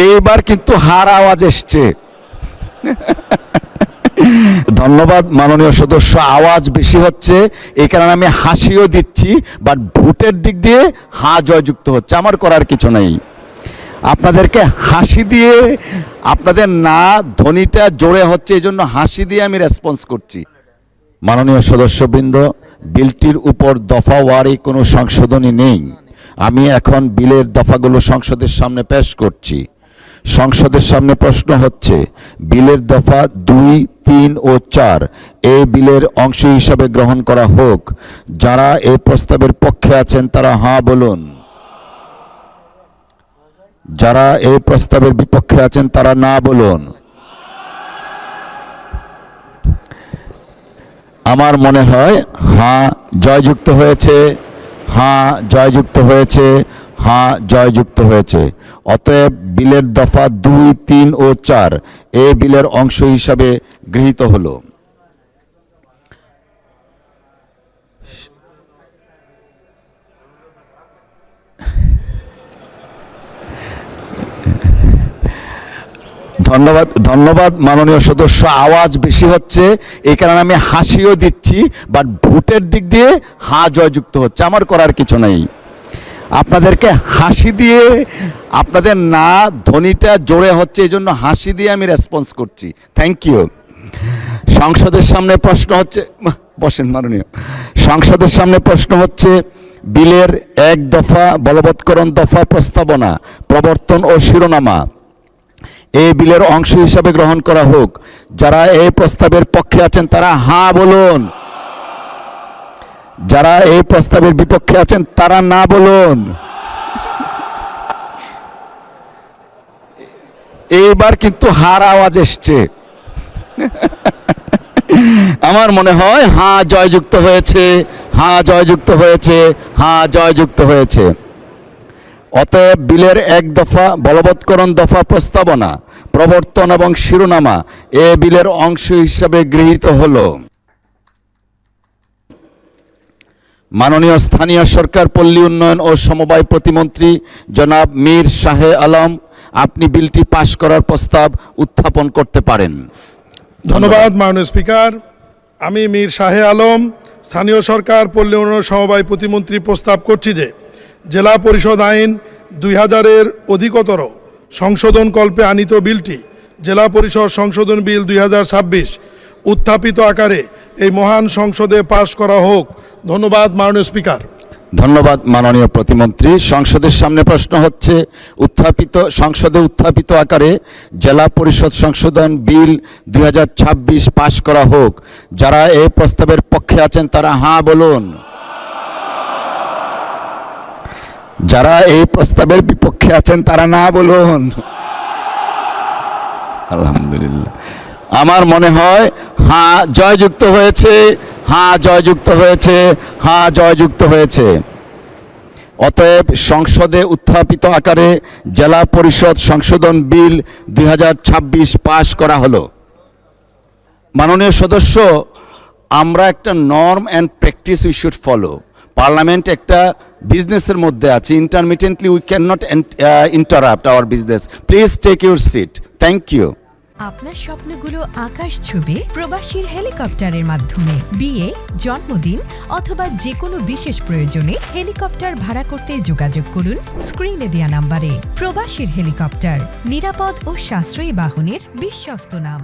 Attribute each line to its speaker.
Speaker 1: এইবার কিন্তু হার আওয়াজ এসছে। ধন্যবাদ মাননীয় সদস্য। আওয়াজ বেশি হচ্ছে এই কারণে আমি হাসিও দিচ্ছি, বাট ভোটের দিক দিয়ে হা জয়যুক্ত হচ্ছে, আমার করার কিছু নেই। আপনাদেরকে হাসি দিয়ে, আপনাদের না ধ্বনিটা জোরে হচ্ছে এই জন্য হাসি দিয়ে আমি রেসপন্স করছি। মাননীয় সদস্যবৃন্দ, বিলটির উপর দফাওয়ারি কোনো সংশোধনী নেই। আমি এখন বিলের দফাগুলো সংসদের সামনে পেশ করছি। সংসদের সামনে প্রশ্ন হচ্ছে, বিলের দফা 2, 3 ও 4 এই বিলের অংশ হিসাবে গ্রহণ করা হোক। যারা এই প্রস্তাবের পক্ষে আছেন তারা হ্যাঁ বলুন। যারা এই প্রস্তাবের বিপক্ষে আছেন তারা না বলুন। আমার মনে হয় হ্যাঁ জয়যুক্ত হয়েছে, হ্যাঁ জয়যুক্ত হয়েছে, হ্যাঁ জয়যুক্ত হয়েছে। অতএব বিলের দফা 2, 3 ও 4 এই বিলের অংশ হিসাবে গৃহীত হলো। ধন্যবাদ, ধন্যবাদ মাননীয় সদস্য। আওয়াজ বেশি হচ্ছে এই কারণে আমি হাসিও দিচ্ছি, বাট ভোটের দিক দিয়ে হা জয়যুক্ত হচ্ছে, আমার করার কিছু নেই। আপনাদেরকে হাসি দিয়ে, আপনাদের না ধ্বনিটা জোরে হচ্ছে এই জন্য হাসি দিয়ে আমি রেসপন্স করছি। Thank you. সংসদের সামনে প্রশ্ন হচ্ছে, বসেন মাননীয়। সংসদের সামনে প্রশ্ন হচ্ছে, বিলের 1 দফা বলবৎকরণ দফা প্রস্তাবনা, প্রবর্তন ও শিরোনামা এই বিলের অংশ হিসাবে গ্রহণ করা হোক। যারা এই প্রস্তাবের পক্ষে আছেন তারা হ্যাঁ বলুন। যারা এই প্রস্তাবের বিপক্ষে আছেন তারা না বলুন। এইবার কিন্তু হার আওয়াজ এসছে। আমার মনে হয় হ্যাঁ জয়যুক্ত হয়েছে, হ্যাঁ জয়যুক্ত হয়েছে, হ্যাঁ জয়যুক্ত হয়েছে। অতএব বিলের 1 দফা বলবৎকরণ দফা প্রস্তাবনা, প্রবর্তন এবং শিরোনামা এ বিলের অংশ হিসাবে গৃহীত হলো। মাননীয় স্থানীয় সরকার, পল্লী উন্নয়ন ও সমবায় প্রতিমন্ত্রী জনাব মীর শাহে আলম, আপনি বিলটি পাশ করার প্রস্তাব উত্থাপন করতে পারেন।
Speaker 2: ধন্যবাদ মাননীয় স্পিকার। আমি মীর শাহে আলম, স্থানীয় সরকার, পল্লী উন্নয়ন সমবায় প্রতিমন্ত্রী, প্রস্তাব করছি যে জেলা পরিষদ আইন 2000-এর অধিকতর সংশোধন কল্পে আনিত বিলটি জেলা পরিষদ সংশোধন বিল 2026 উত্থাপিত আকারে এই মহান সংসদে পাশ করা হোক। ধন্যবাদ মাননীয় স্পিকার।
Speaker 1: ধন্যবাদ মাননীয় প্রতিমন্ত্রী। সংসদের সামনে প্রশ্ন হচ্ছে, সংসদে উত্থাপিত আকারে জেলা পরিষদ সংশোধন বিল 2026 পাশ করা হোক। যারা এই প্রস্তাবের পক্ষে আছেন তারা হ্যাঁ বলুন। যারা এই প্রস্তাবের বিপক্ষে আছেন তারা না বলুন। আলহামদুলিল্লাহ। আমার মনে হয় হ্যাঁ জয়যুক্ত হয়েছে, হ্যাঁ জয়যুক্ত হয়েছে, হ্যাঁ জয়যুক্ত হয়েছে। অতএব সংসদে উত্থাপিত আকারে জেলা পরিষদ সংশোধন বিল 2026 পাশ করা হলো। মাননীয় সদস্য, আমরা একটা norm and practice we should follow. Parliament একটা বিজনেসের মধ্যে আছে, intermittently we can not interrupt our business. Please take your seat. Thank you.
Speaker 3: আপনার স্বপ্নগুলো আকাশ ছুবে প্রবাসীর হেলিকপ্টারের মাধ্যমে। বিয়ে, জন্মদিন অথবা যে কোনো বিশেষ প্রয়োজনে হেলিকপ্টার ভাড়া করতে যোগাযোগ করুন স্ক্রিনে দেয়া নাম্বারে। প্রবাসীর হেলিকপ্টার, নিরাপদ ও সাশ্রয়ী বাহনের বিশ্বস্ত নাম।